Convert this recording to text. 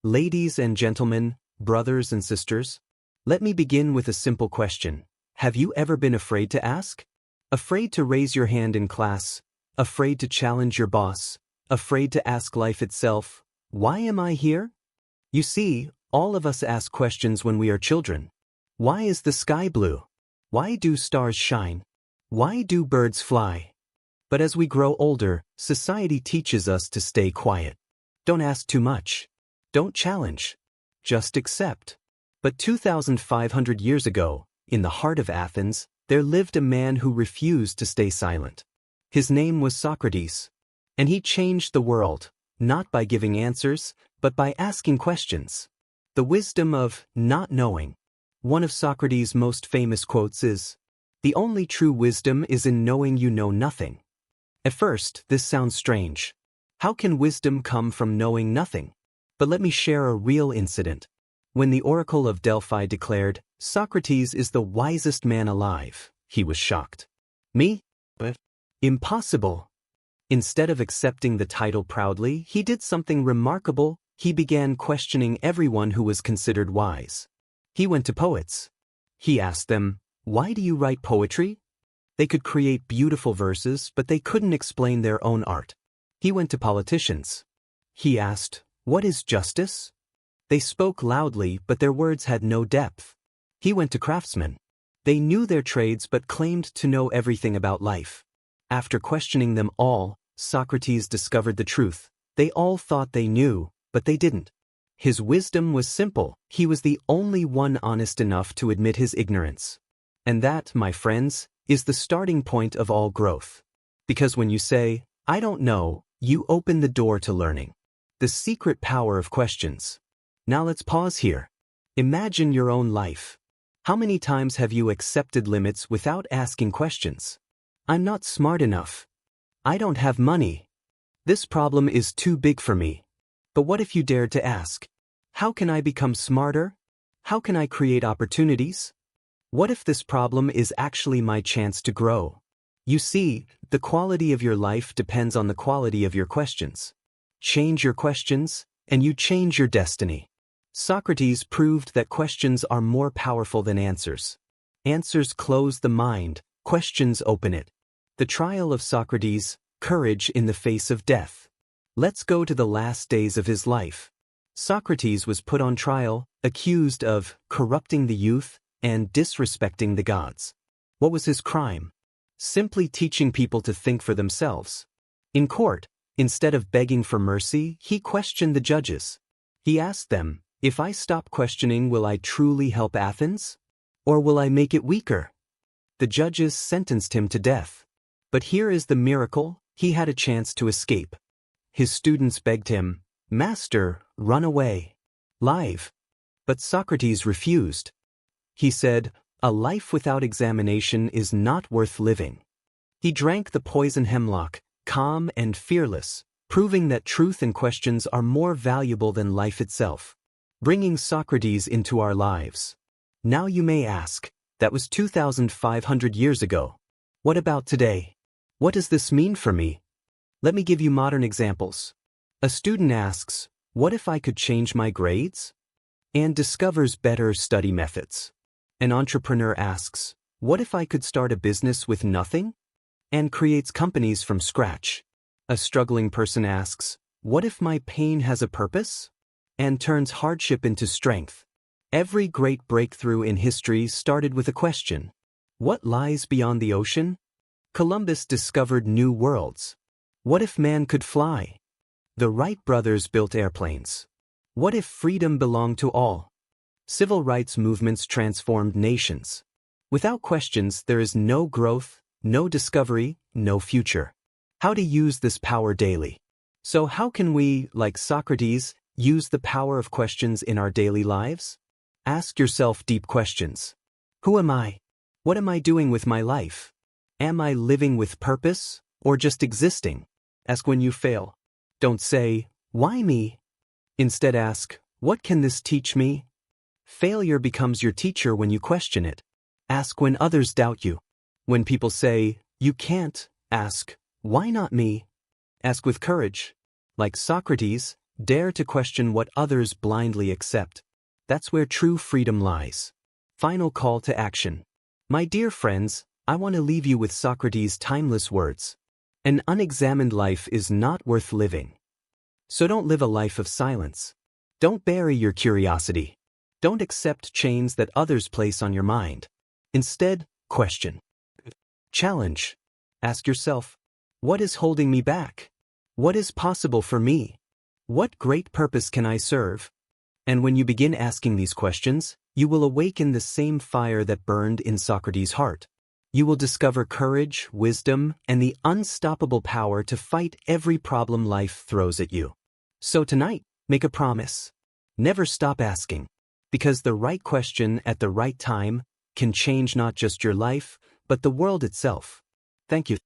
Ladies and gentlemen, brothers and sisters, let me begin with a simple question. Have you ever been afraid to ask? Afraid to raise your hand in class? Afraid to challenge your boss? Afraid to ask life itself, why am I here? You see, all of us ask questions when we are children. Why is the sky blue? Why do stars shine? Why do birds fly? But as we grow older, society teaches us to stay quiet. Don't ask too much. Don't challenge. Just accept. But 2,500 years ago, in the heart of Athens, there lived a man who refused to stay silent. His name was Socrates. And he changed the world, not by giving answers, but by asking questions. The wisdom of not knowing. One of Socrates' most famous quotes is, "The only true wisdom is in knowing you know nothing." At first, this sounds strange. How can wisdom come from knowing nothing? But let me share a real incident. When the Oracle of Delphi declared, "Socrates is the wisest man alive," he was shocked. Me? But impossible. Instead of accepting the title proudly, he did something remarkable. He began questioning everyone who was considered wise. He went to poets. He asked them, "Why do you write poetry?" They could create beautiful verses, but they couldn't explain their own art. He went to politicians. He asked, "What is justice?" They spoke loudly, but their words had no depth. He went to craftsmen. They knew their trades but claimed to know everything about life. After questioning them all, Socrates discovered the truth. They all thought they knew, but they didn't. His wisdom was simple. He was the only one honest enough to admit his ignorance. And that, my friends, is the starting point of all growth. Because when you say, "I don't know," you open the door to learning. The secret power of questions. Now let's pause here. Imagine your own life. How many times have you accepted limits without asking questions? "I'm not smart enough. I don't have money. This problem is too big for me." But what if you dared to ask, "How can I become smarter? How can I create opportunities? What if this problem is actually my chance to grow?" You see, the quality of your life depends on the quality of your questions. Change your questions, and you change your destiny. Socrates proved that questions are more powerful than answers. Answers close the mind, questions open it. The trial of Socrates, courage in the face of death. Let's go to the last days of his life. Socrates was put on trial, accused of corrupting the youth and disrespecting the gods. What was his crime? Simply teaching people to think for themselves. In court, instead of begging for mercy, he questioned the judges. He asked them, "If I stop questioning, will I truly help Athens? Or will I make it weaker?" The judges sentenced him to death. But here is the miracle: he had a chance to escape. His students begged him, "Master, run away. Live." But Socrates refused. He said, "A life without examination is not worth living." He drank the poison hemlock, calm and fearless, proving that truth and questions are more valuable than life itself. Bringing Socrates into our lives. Now you may ask, that was 2,500 years ago. What about today? What does this mean for me? Let me give you modern examples. A student asks, "What if I could change my grades?" and discovers better study methods. An entrepreneur asks, "What if I could start a business with nothing?" and creates companies from scratch. A struggling person asks, "What if my pain has a purpose?" and turns hardship into strength. Every great breakthrough in history started with a question. What lies beyond the ocean? Columbus discovered new worlds. What if man could fly? The Wright brothers built airplanes. What if freedom belonged to all? Civil rights movements transformed nations. Without questions, there is no growth, no discovery, no future. How to use this power daily. So how can we, like Socrates, use the power of questions in our daily lives? Ask yourself deep questions. Who am I? What am I doing with my life? Am I living with purpose, or just existing? Ask when you fail. Don't say, "Why me?" Instead ask, "What can this teach me?" Failure becomes your teacher when you question it. Ask when others doubt you. When people say, "You can't," ask, "Why not me?" Ask with courage. Like Socrates, Dare to question what others blindly accept. That's where true freedom lies. Final call to action. My dear friends, I want to leave you with Socrates' timeless words. An unexamined life is not worth living. So don't live a life of silence. Don't bury your curiosity. Don't accept chains that others place on your mind. Instead, question. Challenge. Ask yourself, what is holding me back? What is possible for me? What great purpose can I serve? And when you begin asking these questions, you will awaken the same fire that burned in Socrates' heart. You will discover courage, wisdom, and the unstoppable power to fight every problem life throws at you. So tonight, make a promise. Never stop asking. Because the right question at the right time can change not just your life, but the world itself. Thank you.